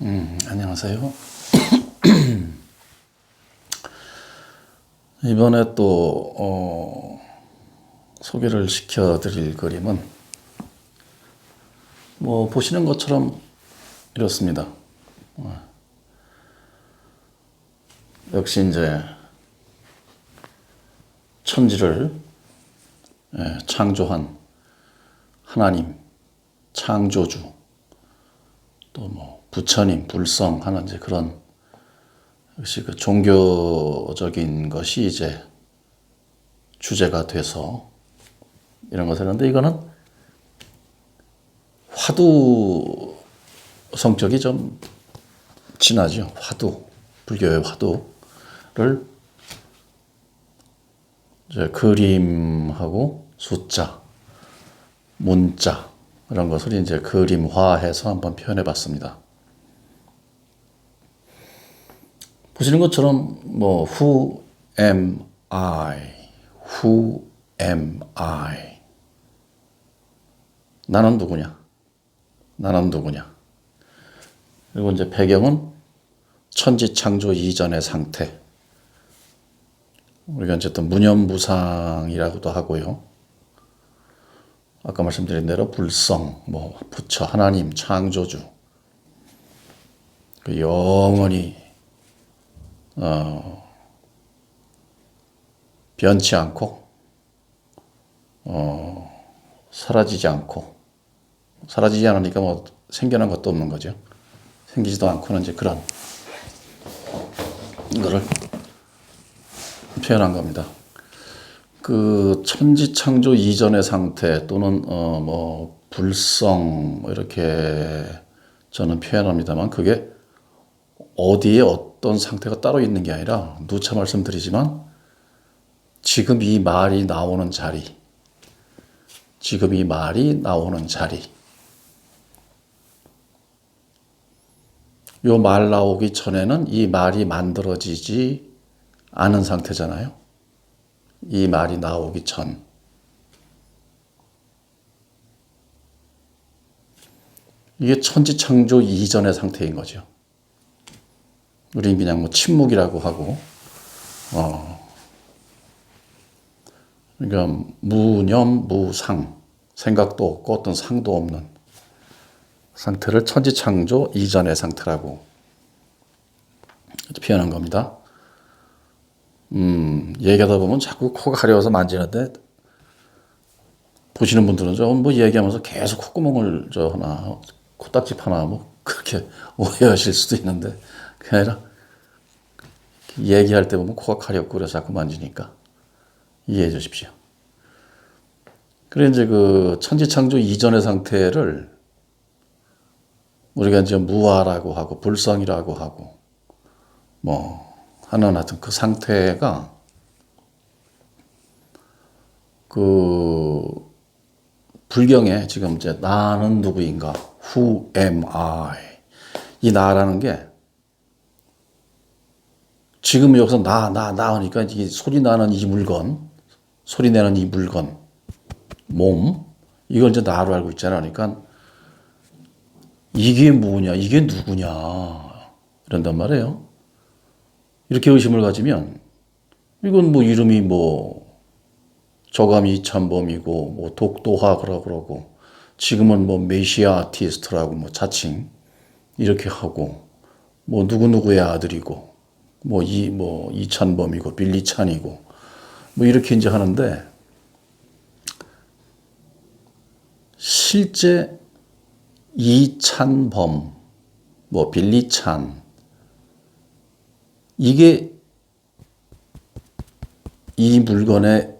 안녕하세요. 이번에 또 소개를 시켜드릴 그림은 보시는 것처럼 이렇습니다. 역시 이제 천지를 창조한 하나님, 창조주, 또 부처님, 불성 하는 이제 그런 역시 그 종교적인 것이 이제 주제가 돼서 이런 것을 하는데, 이거는 화두 성격이 좀 진하죠. 화두, 불교의 화두를 이제 그림하고 숫자, 문자 이런 것을 이제 그림화해서 한번 표현해 봤습니다. 보시는 것처럼 who am I? Who am I? 나는 누구냐? 나는 누구냐? 그리고 이제 배경은 천지창조 이전의 상태. 우리가 어쨌든 무념무상이라고도 하고요. 아까 말씀드린 대로 불성, 부처, 하나님, 창조주. 그 영원히 변치 않고 사라지지 않고, 사라지지 않으니까 생겨난 것도 없는 거죠. 생기지도 않고는 이제 그런 거를 표현한 겁니다. 그 천지창조 이전의 상태 또는 불성 이렇게 저는 표현합니다만, 그게 어디에 어떤 상태가 따로 있는 게 아니라 누차 말씀드리지만 지금 이 말이 나오는 자리, 지금 이 말이 나오는 자리, 요 말 나오기 전에는 이 말이 만들어지지 않은 상태잖아요. 이 말이 나오기 전. 이게 천지창조 이전의 상태인 거죠. 우린 그냥 침묵이라고 하고, 그러니까 무념, 무상, 생각도 없고 어떤 상도 없는 상태를 천지창조 이전의 상태라고 표현한 겁니다. 얘기하다 보면 자꾸 코가 가려워서 만지는데, 보시는 분들은 얘기하면서 계속 콧구멍을 하나, 코딱지 하나 그렇게 오해하실 수도 있는데, 그게 아니라 얘기할 때 보면 코가 가렵고 그래서 자꾸 만지니까 이해해 주십시오. 그래 이제 그 천지창조 이전의 상태를 우리가 이제 무아라고 하고 불성이라고 하고 하는 하여튼 그 상태가 그 불경에 지금 이제 나는 누구인가, who am I, 이 나라는 게 지금 여기서 나 하니까 이 소리 나는 이 물건, 소리 내는 이 물건, 몸, 이걸 이제 나로 알고 있잖아. 그러니까 이게 뭐냐, 이게 누구냐 이런단 말이에요. 이렇게 의심을 가지면 이건 이름이 저감이 이찬범이고 독도화라고 그러고, 지금은 메시아 아티스트라고 자칭 이렇게 하고, 누구누구의 아들이고 이찬범이고 빌리찬이고 이렇게 이제 하는데, 실제 이찬범, 빌리찬, 이게 이 물건의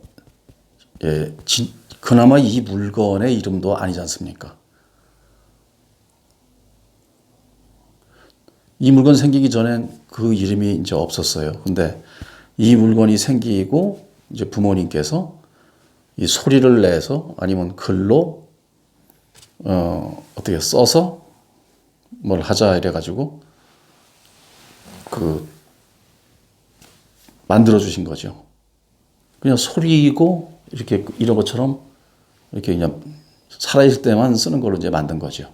그나마 이 물건의 이름도 아니지 않습니까? 이 물건 생기기 전엔 그 이름이 이제 없었어요. 근데 이 물건이 생기고 이제 부모님께서 이 소리를 내서 아니면 글로 어떻게 써서 뭘 하자 이래가지고 만들어 주신 거죠. 그냥 소리이고 이렇게 이런 것처럼 이렇게 그냥 살아있을 때만 쓰는 걸로 이제 만든 거죠.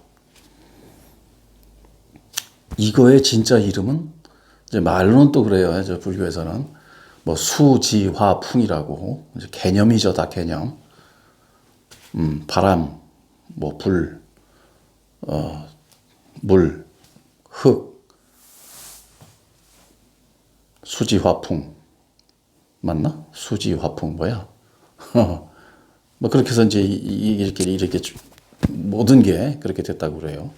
이거의 진짜 이름은 이제 말로는 또 그래요. 저 불교에서는 뭐 수지화풍이라고 이제 개념이죠, 다 개념. 바람, 뭐 불, 물, 흙, 수지화풍 맞나? 수지화풍 뭐야? 뭐 그렇게 해서 이제 이렇게 모든 게 그렇게 됐다고 그래요.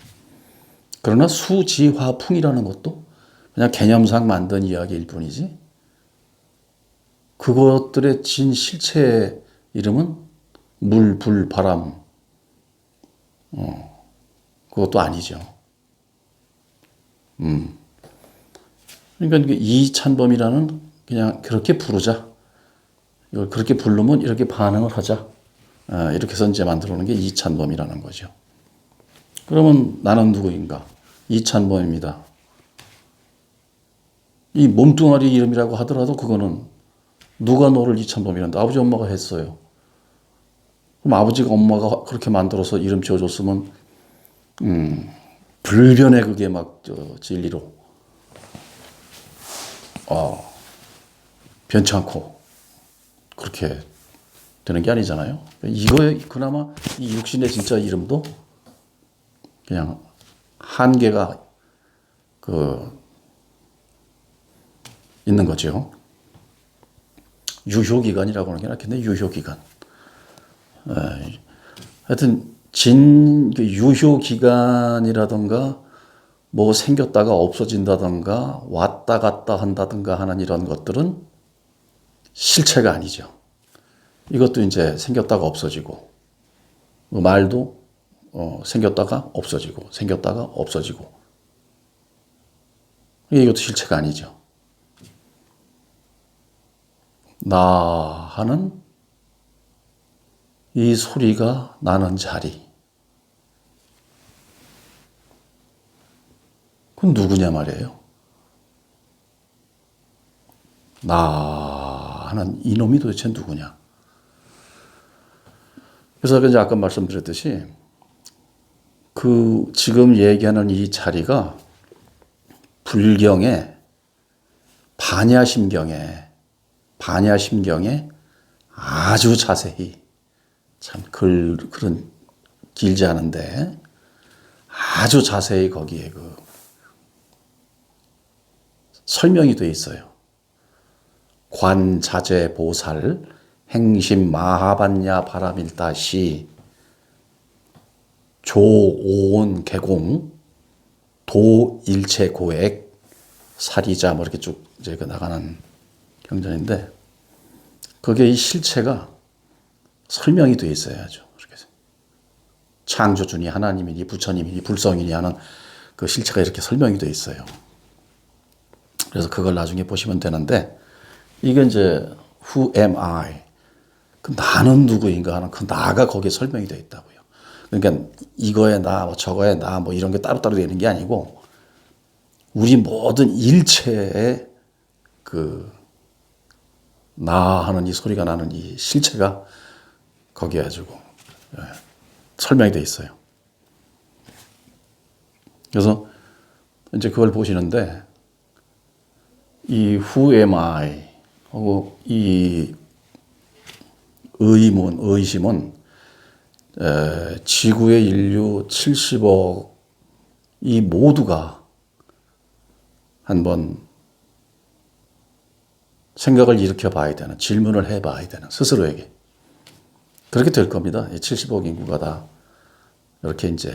그러나 수지화풍이라는 것도 그냥 개념상 만든 이야기일 뿐이지 그것들의 진 실체의 이름은 물, 불, 바람 그것도 아니죠. 그러니까 이찬범이라는 그냥 그렇게 부르자. 이걸 그렇게 부르면 이렇게 반응을 하자. 이렇게 해서 이제 만들어 놓은 게 이찬범이라는 거죠. 그러면 나는 누구인가? 이찬범입니다. 이 몸뚱아리 이름이라고 하더라도 그거는 누가 너를 이찬범이란다. 아버지 엄마가 했어요. 그럼 아버지가 엄마가 그렇게 만들어서 이름 지어줬으면 불변의 그게 막 진리로 변치 않고 그렇게 되는 게 아니잖아요. 이거에 그나마 이 육신의 진짜 이름도 그냥 한계가 있는 거죠. 유효기간이라고 하는 게 낫겠네. 유효기간. 하여튼 유효기간이라든가 뭐 생겼다가 없어진다든가 왔다 갔다 한다든가 하는 이런 것들은 실체가 아니죠. 이것도 이제 생겼다가 없어지고 말도 생겼다가 없어지고 생겼다가 없어지고 이것도 실체가 아니죠. 나 하는 이 소리가 나는 자리 그건 누구냐 말이에요. 나 하는 이놈이 도대체 누구냐. 그래서 이제 아까 말씀드렸듯이 그 지금 얘기하는 이 자리가 불경에 반야심경에 아주 자세히 참 글은 길지 않은데 아주 자세히 거기에 설명이 돼 있어요. 관자재 보살 행심 마하반야 바라밀다시 조온 개공 도일체 고액 사리자 뭐 이렇게 쭉 이제 나가는 경전인데 거기에 이 실체가 설명이 돼 있어요. 아주 이렇게 창조주니 하나님이니 부처님이니 불성이니 하는 그 실체가 이렇게 설명이 돼 있어요. 그래서 그걸 나중에 보시면 되는데 이게 이제 Who am I? 그 나는 누구인가 하는 그 나가 거기에 설명이 되어 있다고요. 그러니까 이거의 나, 뭐 저거의 나, 뭐 이런 게 따로따로 되는 게 아니고 우리 모든 일체의 나 하는 이 소리가 나는 이 실체가 거기에 가지고 설명이 되어 있어요. 그래서 이제 그걸 보시는데 이 Who am I 하고 이 의심은 지구의 인류 70억 이 모두가 한번 생각을 일으켜 봐야 되는 질문을 해 봐야 되는 스스로에게 그렇게 될 겁니다. 이 70억 인구가 다 이렇게 이제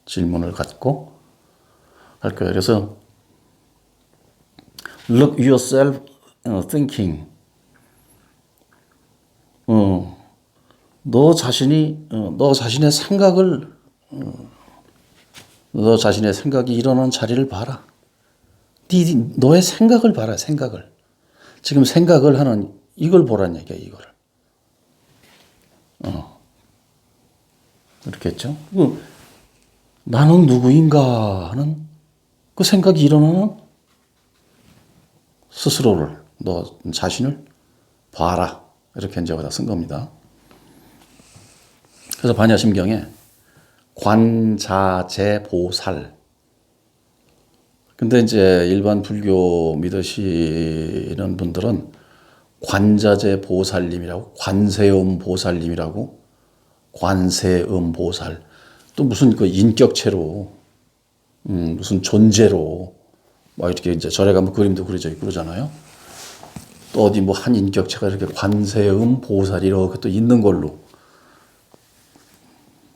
질문을 갖고 할 거예요. 그래서 look yourself thinking 너 자신의 생각을 너 자신의 생각이 일어나는 자리를 봐라. 너의 생각을 봐라. 생각을 지금 생각을 하는 이걸 보라는 얘기야. 이거를 이렇게 했죠. 나는 누구인가 하는 그 생각이 일어나는 스스로를 너 자신을 봐라. 이렇게 이제 여기다 쓴 겁니다. 그래서 반야심경에 관자재보살 근데 이제 일반 불교 믿으시는 분들은 관자재 보살님이라고, 관세음 보살님이라고, 관세음 보살, 또 무슨 그 인격체로, 무슨 존재로, 막 이렇게 이제 절에 가면 그림도 그려져 있고 그러잖아요. 또 어디 뭐 한 인격체가 이렇게 관세음 보살이 이렇게 또 있는 걸로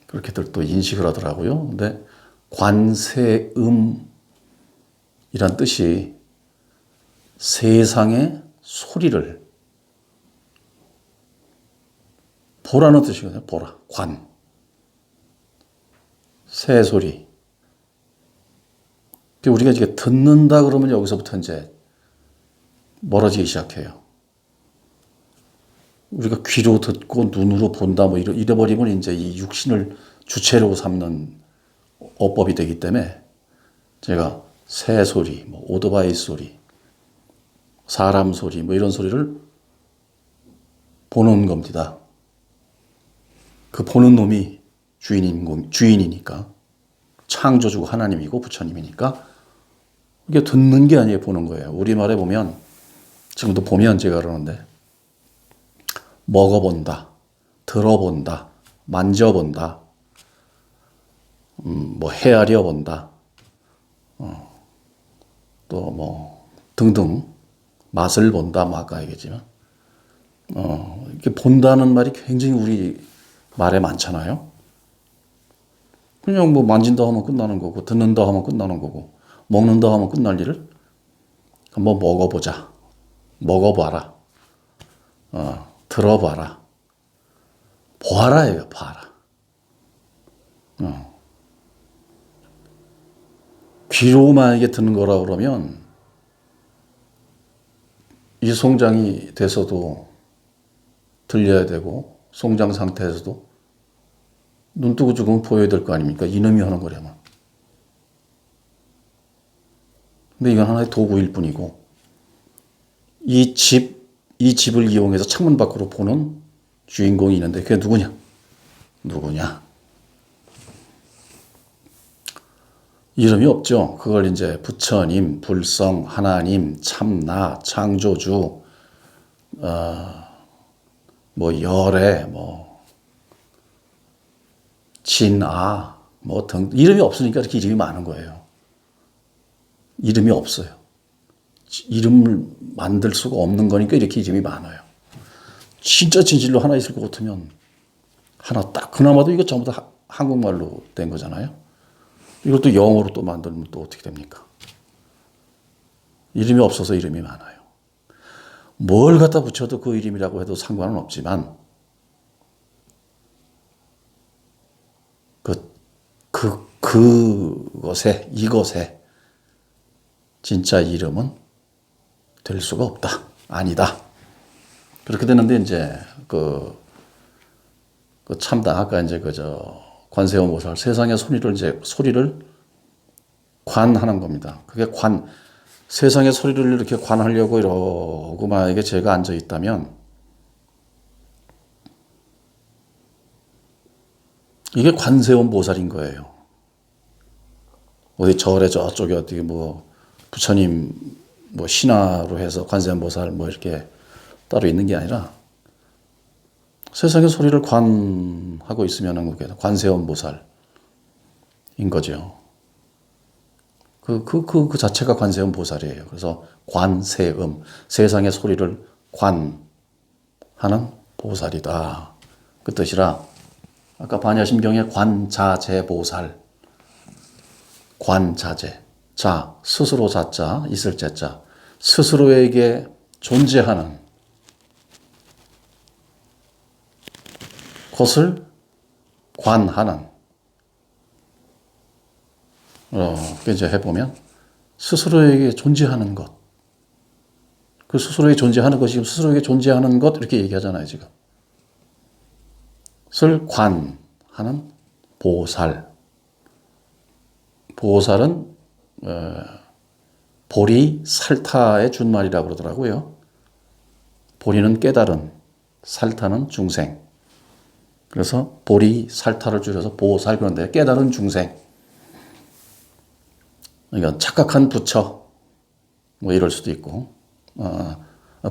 그렇게들 또 인식을 하더라고요. 근데 관세음이란 뜻이 세상의 소리를 보라는 뜻이거든요. 보라. 관. 새 소리. 우리가 이제 듣는다 그러면 여기서부터 이제 멀어지기 시작해요. 우리가 귀로 듣고 눈으로 본다 뭐 이래버리면 이제 이 육신을 주체로 삼는 어법이 되기 때문에 제가 새 소리, 뭐 오토바이 소리, 사람 소리 뭐 이런 소리를 보는 겁니다. 그 보는 놈이 주인이니까 창조주고 하나님이고 부처님이니까 이게 듣는 게 아니에요. 보는 거예요. 우리말에 보면 지금도 보면 제가 그러는데 먹어본다, 들어본다, 만져본다, 뭐 헤아려 본다, 또 뭐 등등 맛을 본다, 뭐 아까 얘기했지만 이렇게 본다는 말이 굉장히 우리 말에 많잖아요. 그냥 뭐 만진다 하면 끝나는 거고, 듣는다 하면 끝나는 거고, 먹는다 하면 끝날 일을 한번 먹어보자, 먹어봐라, 들어봐라, 보아라 얘가 봐라. 귀로 만약에 듣는 거라 그러면 이 송장이 돼서도 들려야 되고 송장 상태에서도 눈 뜨고 죽으면 보여야 될 거 아닙니까? 이놈이 하는 거라면. 근데 이건 하나의 도구일 뿐이고 이 집을 이용해서 창문 밖으로 보는 주인공이 있는데 그게 누구냐? 이름이 없죠. 그걸 이제 부처님, 불성, 하나님, 참나, 창조주, 뭐 열애, 뭐 진아, 뭐 등 이름이 없으니까 이렇게 이름이 많은 거예요. 이름이 없어요. 이름을 만들 수가 없는 거니까 이렇게 이름이 많아요. 진짜 진실로 하나 있을 것 같으면 하나 딱 그나마도 이거 전부 다 한국말로 된 거잖아요. 이걸 또 영어로 또 만들면 또 어떻게 됩니까? 이름이 없어서 이름이 많아요. 뭘 갖다 붙여도 그 이름이라고 해도 상관은 없지만 이것에 진짜 이름은 될 수가 없다. 아니다. 그렇게 되는데 이제 그 참다 아까 이제 관세음 보살 세상의 소리를 관하는 겁니다. 그게 세상의 소리를 이렇게 관하려고 이러고 만약에 제가 앉아 있다면 이게 관세음 보살인 거예요. 어디 절에 저쪽에 어디 뭐 부처님 뭐 신화로 해서 관세음 보살 뭐 이렇게 따로 있는 게 아니라 세상의 소리를 관하고 있으면 그게 관세음 보살인 거죠. 그 자체가 관세음 보살이에요. 그래서 관세음, 세상의 소리를 관하는 보살이다. 그 뜻이라 아까 반야심경에 관자재 보살, 관자재, 자, 스스로 자자, 있을 자자, 스스로에게 존재하는 것을 관하는 이제 해보면 스스로에게 존재하는 것, 그 스스로에게 존재하는 것이 지금 스스로에게 존재하는 것 이렇게 얘기하잖아요 지금. 을 관하는 보살. 보살은 보리 살타의 준말이라고 그러더라고요. 보리는 깨달은, 살타는 중생. 그래서 보리 살타를 줄여서 보살 그런데 깨달은 중생. 그러니까 착각한 부처 뭐 이럴 수도 있고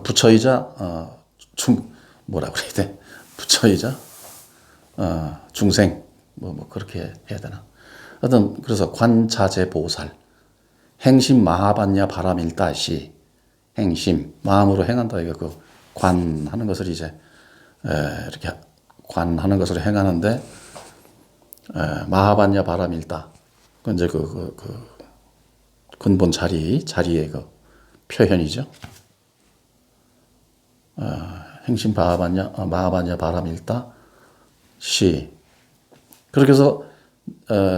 부처이자 뭐라 그래야 돼? 부처이자 중생 뭐 그렇게 해야 되나? 하여튼 그래서 관자재 보살 행심 마하반야 바람일다시 행심 마음으로 행한다 이거 그 관하는 것을 이제 이렇게 관하는 것을 행하는데 마하반야 바람일다 그 이제 그 근본 자리의 그 표현이죠. 행심 마하반야 바람일다 시 그렇게 해서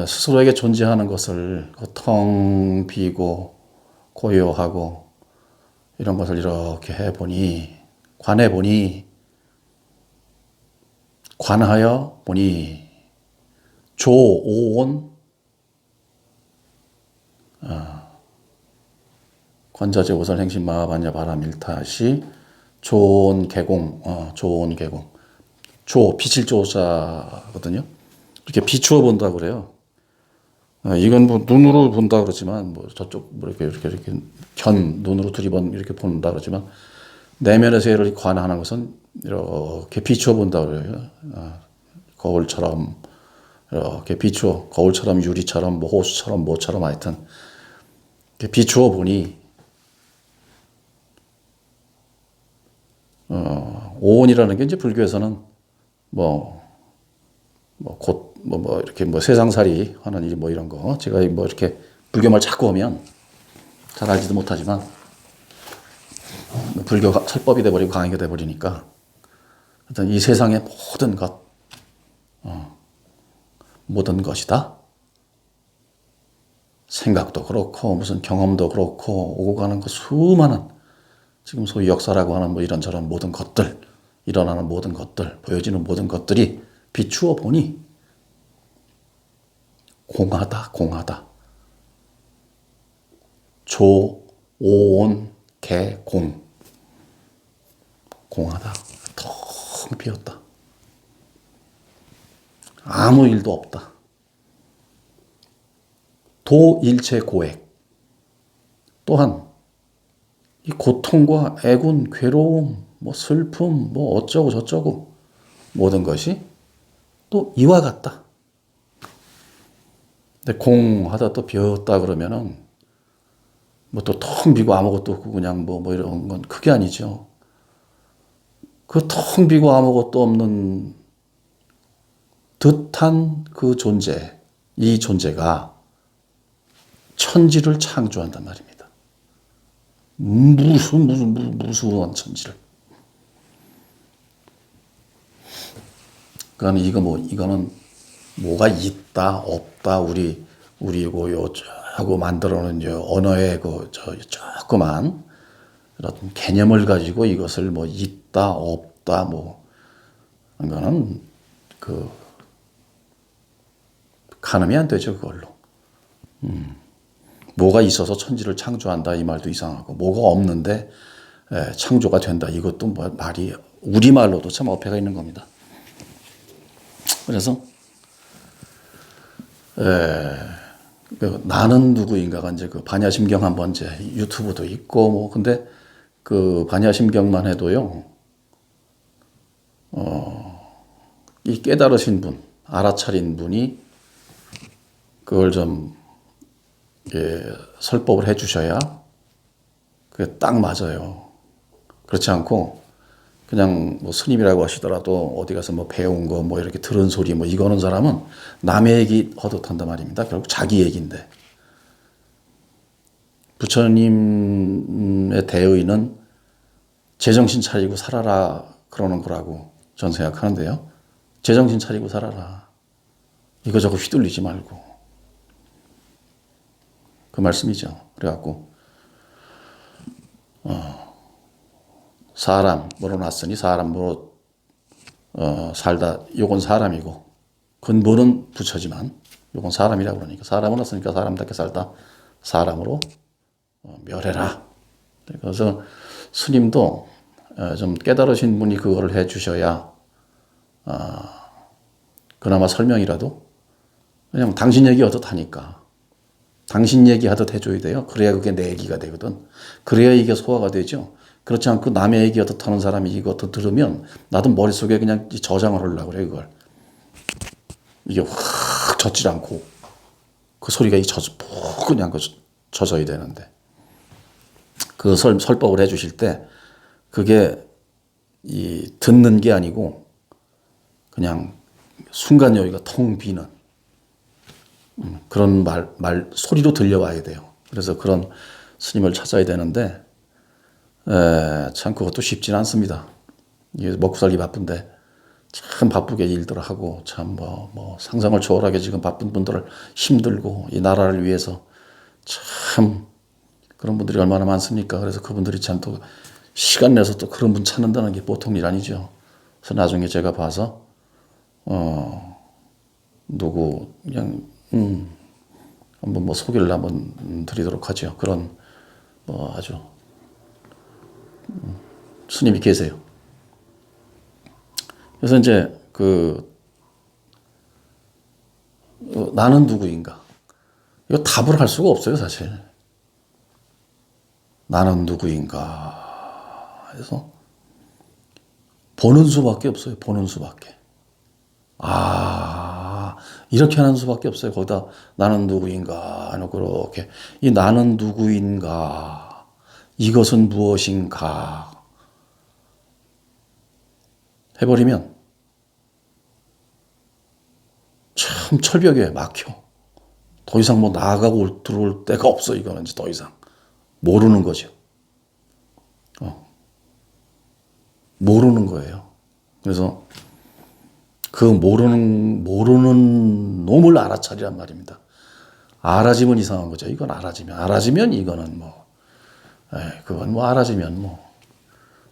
스스로에게 존재하는 것을 텅 비고 고요하고 이런 것을 이렇게 해보니 관하여 보니 조오온 관자재 오살 행심 마하반야 바람일타시 조온 개공 조 빛일 조자거든요. 이렇게 비추어 본다 그래요. 이건 뭐 눈으로 본다 그러지만 뭐 저쪽 뭐 이렇게 눈으로 두리번 이렇게 본다 그러지만 내면에서 얘를 관하는 것은 이렇게 비추어 본다 그래요. 거울처럼 이렇게 비추어 거울처럼 유리처럼 뭐 호수처럼 뭐처럼 하여튼 이렇게 비추어 보니 오온이라는 게 이제 불교에서는 이렇게 세상살이 하는 일 뭐 이런 거 제가 뭐 이렇게 불교말 자꾸 오면 잘 알지도 못하지만 불교가 철법이 돼버리고 강의가 돼버리니까 일단 이 세상의 모든 것이다. 생각도 그렇고 무슨 경험도 그렇고 오고 가는 그 수많은 지금 소위 역사라고 하는 뭐 이런저런 모든 것들 일어나는 모든 것들 보여지는 모든 것들이 비추어 보니 공하다. 조, 오온, 개, 공하다. 텅 비었다. 아무 일도 없다. 도 일체 고액. 또한 이 고통과 애군, 괴로움, 뭐 슬픔, 뭐 어쩌고 저쩌고 모든 것이 또 이와 같다. 근데 공하다 또 비었다 그러면은 뭐 또 텅 비고 아무것도 없고 그냥 뭐 이런 건 그게 아니죠. 그 텅 비고 아무것도 없는 듯한 그 존재, 이 존재가 천지를 창조한단 말입니다. 무수한 천지를. 그러니까 이거는 뭐가 있다 없다 우리고 요하고 만들어놓은 언어의 조그만 어떤 개념을 가지고 이것을 뭐 있다 없다 뭐 이거는 가늠이 안 되죠 그걸로. 뭐가 있어서 천지를 창조한다 이 말도 이상하고 뭐가 없는데 창조가 된다 이것도 뭐 말이 우리말로도 참 어폐가 있는 겁니다. 그래서 나는 누구인가가 이제 그 반야심경 한번 이제 유튜브도 있고 뭐 근데 그 반야심경만 해도요 이 깨달으신 분 알아차린 분이 그걸 좀 설법을 해주셔야 그게 딱 맞아요. 그렇지 않고 그냥 뭐 스님이라고 하시더라도 어디 가서 뭐 배운 거 뭐 이렇게 들은 소리 뭐 이거는 사람은 남의 얘기 허듯한단 말입니다. 결국 자기 얘기인데 부처님의 대의는 제정신 차리고 살아라 그러는 거라고 저는 생각하는데요. 제정신 차리고 살아라. 이거저거 휘둘리지 말고 그 말씀이죠. 그래갖고 사람으로 났으니 사람으로 살다. 요건 사람이고 근본은 부처지만 요건 사람이라고 그러니까 사람으로 났으니까 사람답게 살다. 사람으로 멸해라. 그래서 스님도 좀 깨달으신 분이 그거를 해주셔야 그나마 설명이라도 그냥 당신 얘기 어떻다니까 당신 얘기하듯 해줘야 돼요. 그래야 그게 내 얘기가 되거든. 그래야 이게 소화가 되죠. 그렇지 않고 남의 얘기하듯 하는 사람이 이것도 들으면 나도 머릿속에 그냥 저장을 하려고 그래, 그걸. 이게 확 젖질 않고 그 소리가 그냥 젖어야 되는데. 그 설법을 해 주실 때 그게 듣는 게 아니고 그냥 순간 여기가 텅 비는 그런 소리로 들려와야 돼요. 그래서 그런 스님을 찾아야 되는데, 참 그것도 쉽진 않습니다. 이게 먹고 살기 바쁜데, 참 바쁘게 일들 하고, 참 상상을 초월하게 지금 바쁜 분들을 힘들고, 이 나라를 위해서 참 그런 분들이 얼마나 많습니까? 그래서 그분들이 참 또 시간 내서 또 그런 분 찾는다는 게 보통 일 아니죠. 그래서 나중에 제가 봐서, 누구, 그냥, 한번 소개를 한번 드리도록 하죠. 그런, 아주, 스님이 계세요. 그래서 이제, 나는 누구인가. 이거 답을 할 수가 없어요, 사실. 나는 누구인가. 그래서, 보는 수밖에 없어요. 보는 수밖에. 이렇게 하는 수밖에 없어요. 거기다 나는 누구인가 하고 그렇게 이 나는 누구인가 이것은 무엇인가 해버리면 참 철벽에 막혀. 더 이상 나아가고 들어올 데가 없어. 이거는 이제 더 이상 모르는 거죠. 모르는 거예요. 그래서 그 모르는 놈을 알아차리란 말입니다. 알아지면 이상한 거죠. 이건 알아지면 이거는 그건 알아지면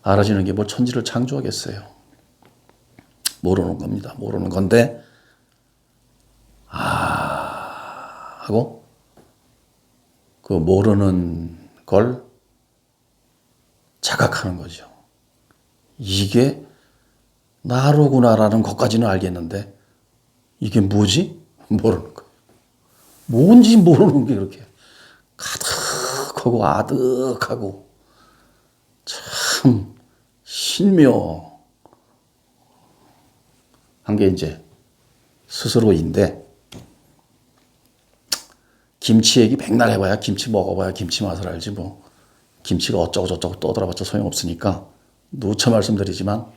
알아지는 게 천지를 창조하겠어요. 모르는 겁니다. 모르는 건데 하고 그 모르는 걸 자각하는 거죠. 이게 나로구나라는 것까지는 알겠는데 이게 뭐지? 모르는 거예요. 뭔지 모르는 게 그렇게 가득하고 아득하고 참 신묘한 게 이제 스스로인데, 김치 얘기 백날 해봐야 김치 먹어봐야 김치 맛을 알지 김치가 어쩌고 저쩌고 떠들어봤자 소용없으니까 누차 말씀드리지만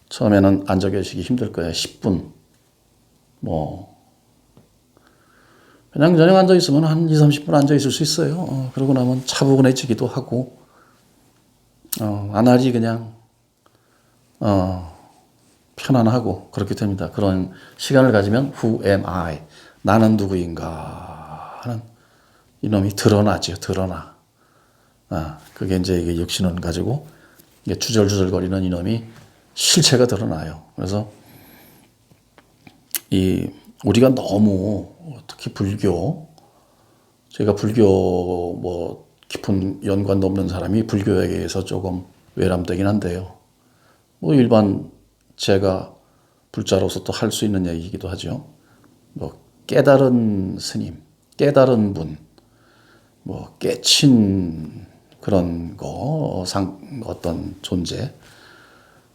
처음에는 앉아 계시기 힘들 거예요. 10분. 그냥 앉아 있으면 한 2, 30분 앉아 있을 수 있어요. 그러고 나면 차분해지기도 하고, 나날이 그냥, 편안하고 그렇게 됩니다. 그런 시간을 가지면 Who am I? 나는 누구인가 하는 이놈이 드러나죠. 드러나. 그게 이제 이게 육신을 가지고 이게 주절주절거리는 이놈이 실체가 드러나요. 그래서 우리가 너무 특히 제가 불교 깊은 연관도 없는 사람이 불교에 대해서 조금 외람되긴 한데요. 일반 제가 불자로서 또 할 수 있는 얘기이기도 하죠. 깨달은 스님, 깨달은 분, 깨친 그런 어떤 존재.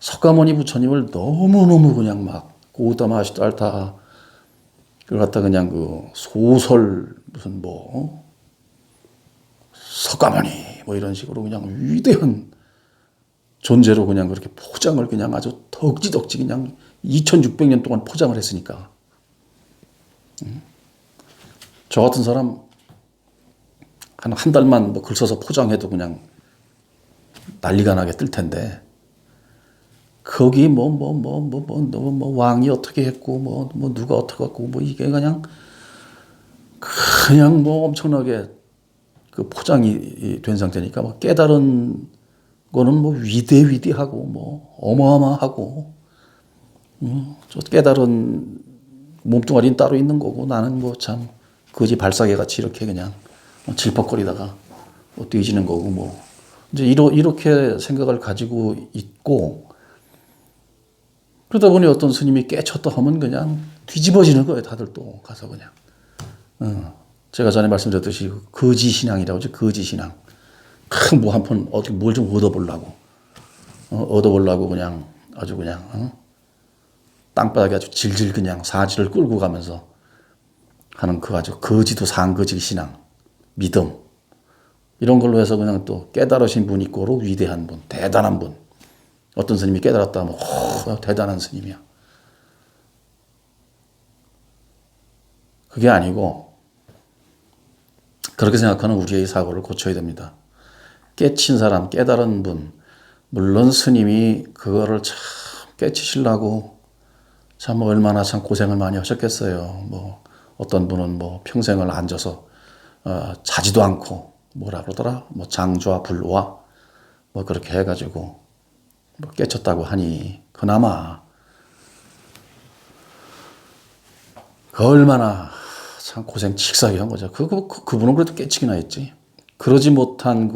석가모니 부처님을 너무너무 그냥 고다마시달타 그걸 갖다 그냥 소설 무슨 석가모니 이런 식으로 그냥 위대한 존재로 그냥 그렇게 포장을 그냥 아주 덕지덕지 그냥 2600년 동안 포장을 했으니까. 저 같은 사람 한 달만 글 써서 포장해도 그냥 난리가 나게 뜰 텐데, 거기 왕이 어떻게 했고 누가 어떻게 했고 이게 그냥 엄청나게 그 포장이 된 상태니까 깨달은 거는 위대하고 어마어마하고, 저 깨달은 몸뚱아리는 따로 있는 거고 나는 참 거지 발사계 같이 이렇게 그냥 질퍽거리다가 뒤지는 거고 이제 이렇게 생각을 가지고 있고, 그러다 보니 어떤 스님이 깨쳤다 하면 그냥 뒤집어지는 거예요. 다들 또 가서 그냥. 제가 전에 말씀드렸듯이 거지 신앙이라고 하죠. 거지 신앙. 큰 뭐 한 푼 어떻게 뭘 좀 얻어보려고. 얻어보려고 그냥 아주 그냥 땅바닥에 아주 질질 그냥 사지를 끌고 가면서 하는 그 아주 거지도 상거지 신앙, 믿음. 이런 걸로 해서 그냥 또 깨달으신 분 있고 위대한 분, 대단한 분. 어떤 스님이 깨달았다 하면 대단한 스님이야. 그게 아니고 그렇게 생각하는 우리의 사고를 고쳐야 됩니다. 깨친 사람, 깨달은 분, 물론 스님이 그거를 참 깨치시려고 참 얼마나 참 고생을 많이 하셨겠어요. 뭐 어떤 분은 뭐 평생을 앉아서 자지도 않고 뭐라 그러더라? 뭐 장좌 불화 뭐 그렇게 해가지고 뭐 깨쳤다고 하니 그나마 그 얼마나 참 고생 칙사하게 한 거죠. 그분은 그래도 깨치기나 했지. 그러지 못한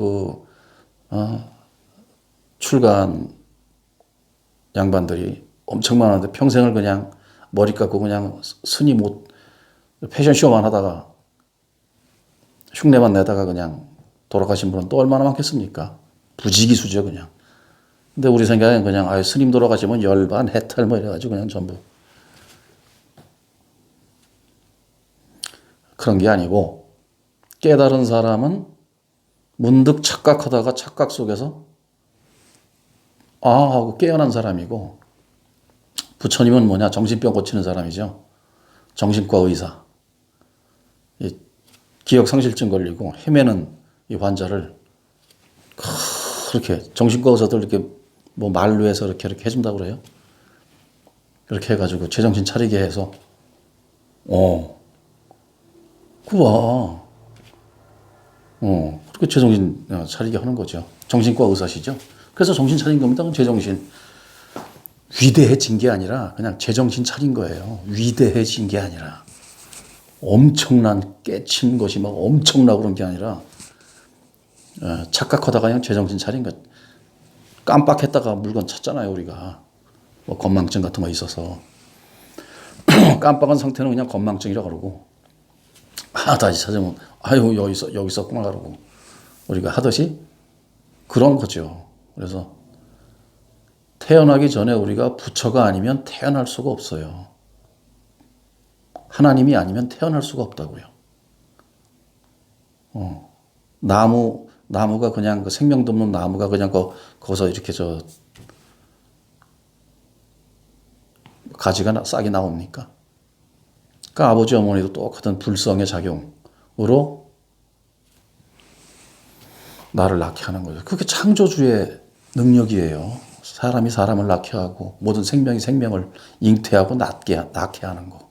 출가한 양반들이 엄청 많은데 평생을 그냥 머리 깎고 그냥 스님 옷 패션쇼만 하다가 흉내만 내다가 그냥 돌아가신 분은 또 얼마나 많겠습니까? 부지기수죠 그냥. 근데 우리 생각엔 그냥 스님 돌아가시면 열반 해탈 뭐 이래가지고 그냥 전부 그런 게 아니고 깨달은 사람은 문득 착각하다가 착각 속에서 하고 깨어난 사람이고 부처님은 뭐냐 정신병 고치는 사람이죠. 정신과 의사. 기억상실증 걸리고 헤매는 이 환자를 그렇게 정신과 의사들 이렇게 뭐 말로 해서 이렇게 해준다고 그래요. 그렇게 해가지고 제정신 차리게 해서 그거 그렇게 제정신 차리게 하는 거죠. 정신과 의사시죠. 그래서 정신 차린 겁니다. 제정신. 위대해진 게 아니라 그냥 제정신 차린 거예요. 위대해진 게 아니라. 엄청난 깨친 것이 막 엄청나고 그런 게 아니라 착각하다가 그냥 제정신 차린 것. 깜빡했다가 물건 찾잖아요, 우리가. 뭐 건망증 같은 거 있어서. 깜빡한 상태는 그냥 건망증이라고 그러고. 다시 찾으면 여기 있었구나 그러고. 우리가 하듯이 그런 거죠. 그래서 태어나기 전에 우리가 부처가 아니면 태어날 수가 없어요. 하나님이 아니면 태어날 수가 없다고요. 나무가 그냥 그 생명도 없는 나무가 그냥 거기서 이렇게 가지가 싹이 나옵니까? 그러니까 아버지 어머니도 똑같은 불성의 작용으로 나를 낳게 하는 거죠. 그게 창조주의 능력이에요. 사람이 사람을 낳게 하고 모든 생명이 생명을 잉태하고 낳게 하는 거.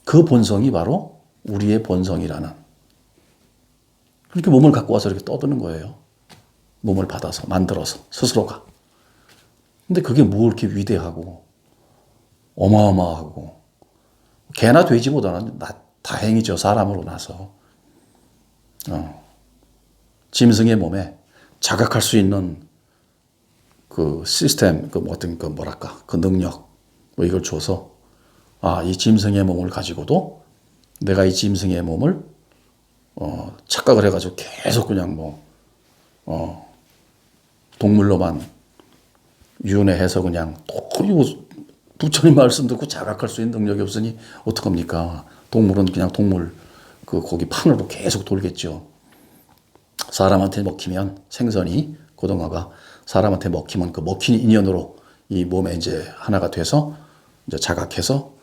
그 본성이 바로 우리의 본성이라는. 그렇게 몸을 갖고 와서 이렇게 떠드는 거예요. 몸을 받아서 만들어서 스스로가. 근데 그게 뭐 이렇게 위대하고 어마어마하고 개나 돼지보다는 다행이죠. 사람으로 나서 짐승의 몸에 자각할 수 있는 그 시스템, 그 능력, 뭐 이걸 줘서 이 짐승의 몸을 가지고도 내가 이 짐승의 몸을 착각을 해가지고 계속 그냥 동물로만 윤회해서 그냥 부처님 말씀 듣고 자각할 수 있는 능력이 없으니 어떡합니까? 동물은 그냥 동물 거기 판으로 계속 돌겠죠. 사람한테 먹히면 생선이 고등어가 사람한테 먹히면 그 먹힌 인연으로 이 몸에 이제 하나가 돼서 이제 자각해서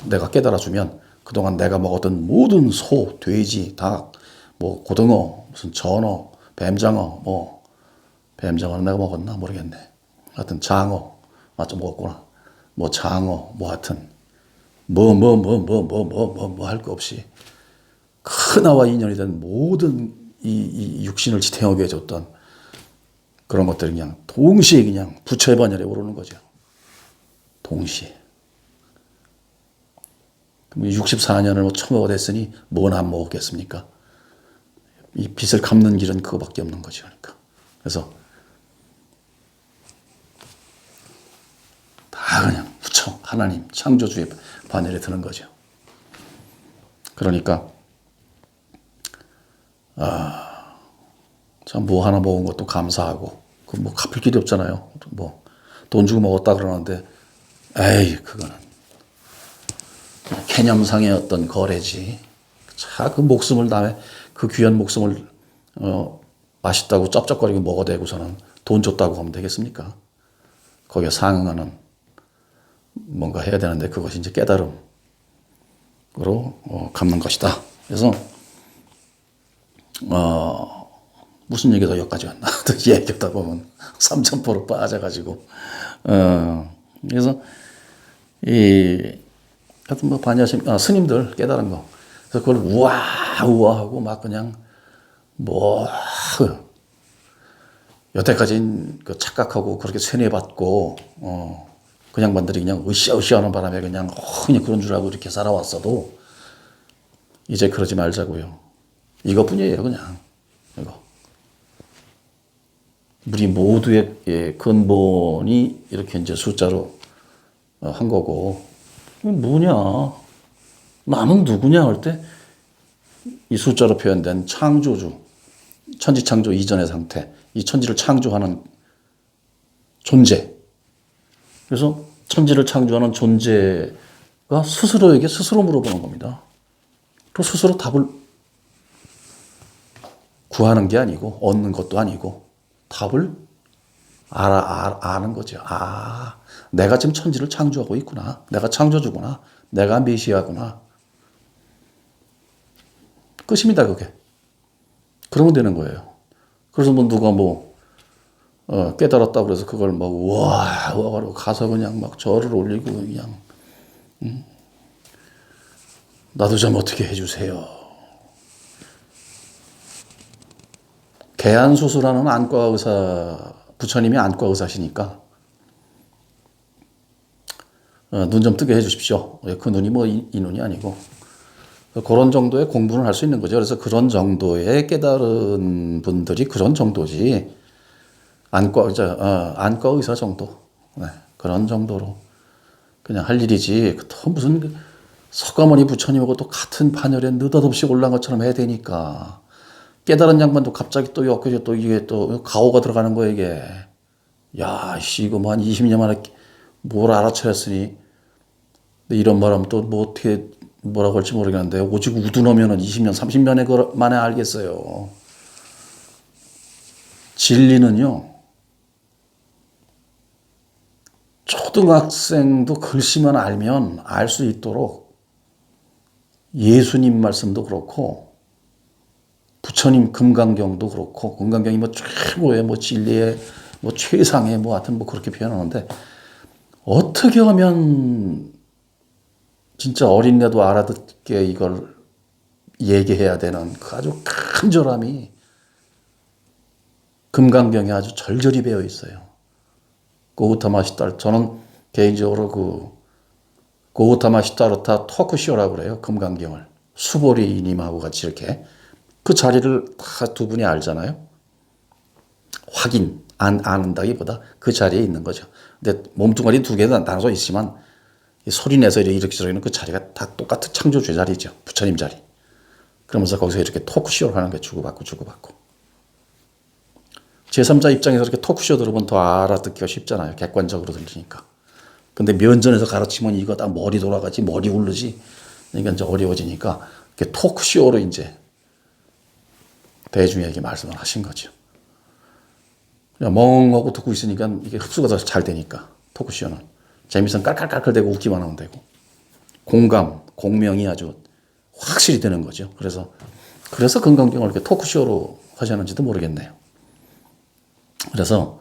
내가 깨달아주면 그동안 내가 먹었던 모든 소, 돼지, 닭, 뭐 고등어, 무슨 전어, 뱀장어, 뱀장어는 내가 먹었나 모르겠네. 하여튼 장어 맞죠 먹었구나. 뭐 장어 하여튼 할 거 없이 크나와 인연이 된 모든 이 육신을 지탱하게 해줬던 그런 것들이 그냥 동시에 그냥 부처의 반열에 오르는 거죠. 동시에. 64년을 처먹어 됐으니 뭐나 안 먹었겠습니까? 이 빚을 갚는 길은 그거밖에 없는 거죠. 그러니까. 그래서 다 그냥 부처, 하나님, 창조주의 반열에 드는 거죠. 그러니까 참 뭐 하나 먹은 것도 감사하고 그 뭐 갚을 길이 없잖아요. 뭐 돈 주고 먹었다 그러는데 에이 그거는 개념상의 어떤 거래지. 자, 그 목숨을 남의 그 귀한 목숨을 맛있다고 쩝쩝거리고 먹어대고서는 돈 줬다고 하면 되겠습니까? 거기에 상응하는 뭔가 해야 되는데 그것이 이제 깨달음으로 갚는 것이다. 그래서 무슨 얘기가 여기까지 왔나? 또 얘기하다 보면 삼천포로 빠져가지고 그래서 하여튼 뭐 스님들 깨달은 거. 그래서 그걸 우아하고 막 그냥 뭐 여태까지 그 착각하고 그렇게 세뇌받고 그냥 반들이 그냥 으쌰으쌰하는 바람에 그냥 그런 줄 알고 이렇게 살아왔어도 이제 그러지 말자고요. 이것뿐이에요, 그냥 이거. 우리 모두의 근본이 이렇게 이제 숫자로 한 거고 뭐냐? 나는 누구냐 할 때 이 숫자로 표현된 창조주, 천지창조 이전의 상태, 이 천지를 창조하는 존재. 그래서 천지를 창조하는 존재가 스스로에게 스스로 물어보는 겁니다. 또 스스로 답을 구하는 게 아니고 얻는 것도 아니고 답을 아는 거죠. 내가 지금 천지를 창조하고 있구나. 내가 창조주구나. 내가 메시아구나. 끝입니다, 그게. 그러면 되는 거예요. 그래서 뭐 누가 깨달았다고 그래서 그걸 막, 우와, 가서 그냥 막 절을 올리고 그냥, 나도 좀 어떻게 해주세요. 개안수술하는 안과 의사, 부처님이 안과 의사시니까, 눈 좀 뜨게 해주십시오. 그 눈이 뭐 이 눈이 아니고. 그런 정도의 공부는 할 수 있는 거죠. 그래서 그런 정도의 깨달은 분들이 그런 정도지. 안과 의사 정도. 네, 그런 정도로 그냥 할 일이지. 또 무슨 석가모니 부처님하고 또 같은 판열에 느닷없이 올라간 것처럼 해야 되니까. 깨달은 양반도 갑자기 또 엊그제 또 이게 또 가오가 들어가는 거야, 이게. 야, 이거 뭐 한 20년 만에 뭘 알아차렸으니. 근데 이런 말 하면 또 뭐 어떻게 뭐라고 할지 모르겠는데 오직 우둔하면은 20년, 30년에 만에 알겠어요. 진리는요. 초등학생도 글씨만 알면 알 수 있도록 예수님 말씀도 그렇고 부처님 금강경도 그렇고 금강경이 뭐 최고의 뭐 진리의 뭐 최상의 뭐 하여튼 뭐 그렇게 표현하는데 어떻게 하면 진짜 어린애도 알아듣게 이걸 얘기해야 되는 그 아주 간절함이 금강경에 아주 절절히 배어 있어요. 고우타마 시타르타, 저는 개인적으로 고우타마 시타르타 토크쇼라고 그래요. 금강경을. 수보리님하고 같이 이렇게 그 자리를 다 두 분이 알잖아요. 안다기보다 그 자리에 있는 거죠. 근데 몸뚱아리 두 개는 나눠져 있지만 소리 내서 이렇게 저러는 그 자리가 다 똑같은 창조주 자리죠. 부처님 자리. 그러면서 거기서 이렇게 토크쇼를 하는 게 주고받고. 제3자 입장에서 이렇게 토크쇼 들으면 더 알아듣기가 쉽잖아요. 객관적으로 들리니까. 근데 면전에서 가르치면 이거 다 머리 돌아가지, 머리 굴르지. 그러니까 이제 어려워지니까 이렇게 토크쇼로 이제 대중에게 말씀을 하신 거죠. 그냥 멍하고 듣고 있으니까 이게 흡수가 더 잘 되니까 토크쇼는. 재미있으면 깔깔깔깔대고 웃기만 하면 되고. 공명이 아주 확실히 되는 거죠. 그래서 금강경을 이렇게 토크쇼로 하셨는지도 모르겠네요. 그래서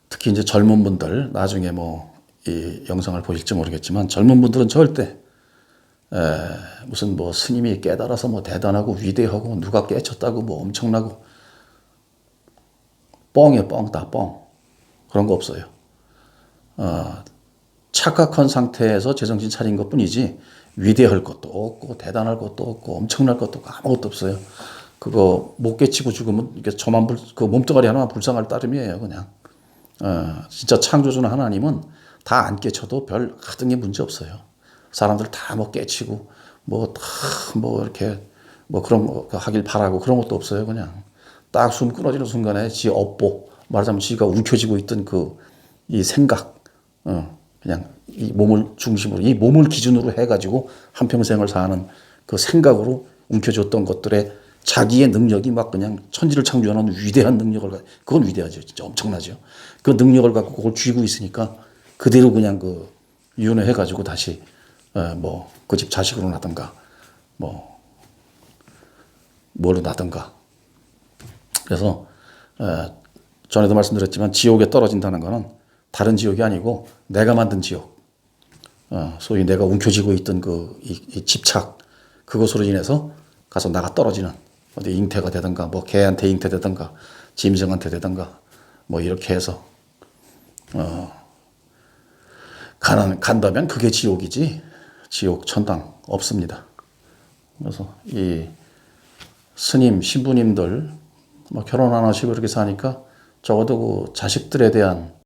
특히 이제 젊은 분들, 나중에 이 영상을 보실지 모르겠지만 젊은 분들은 절대 무슨 스님이 깨달아서 대단하고 위대하고 누가 깨쳤다고 엄청나고 뻥이에요, 뻥, 다 뻥. 그런 거 없어요. 착각한 상태에서 제정신 차린 것 뿐이지 위대할 것도 없고 대단할 것도 없고 엄청날 것도 없고 아무것도 없어요. 그거 못 깨치고 죽으면 이게 그 몸뚱아리 하나만 불쌍할 따름이에요, 그냥. 진짜 창조주는 하나님은 다 안 깨쳐도 별 하등의 문제 없어요. 사람들 다 깨치고 뭐 이렇게 뭐 그런 거 하길 바라고 그런 것도 없어요. 그냥 딱 숨 끊어지는 순간에 지 업보, 말하자면 지가 움켜쥐고 있던 그 이 생각, 그냥 이 몸을 중심으로, 이 몸을 기준으로 해가지고 한평생을 사는 그 생각으로 움켜쥐었던 것들에 자기의 능력이 막 그냥 천지를 창조하는 위대한 능력을, 그건 위대하죠. 진짜 엄청나죠. 그 능력을 갖고 그걸 쥐고 있으니까 그대로 그냥 그 윤회해가지고 다시 뭐 그 집 자식으로 나든가 뭐 뭘로 나든가. 그래서 전에도 말씀드렸지만 지옥에 떨어진다는 거는 다른 지옥이 아니고 내가 만든 지옥, 소위 내가 움켜쥐고 있던 이 집착, 그것으로 인해서 가서 나가 떨어지는, 어디 잉태가 되든가 뭐 개한테 잉태되든가 짐승한테 되든가 뭐 이렇게 해서 간다면 그게 지옥이지, 지옥 천당 없습니다. 그래서 이 스님 신부님들 뭐 결혼 안 하시고 이렇게 사니까 적어도 그 자식들에 대한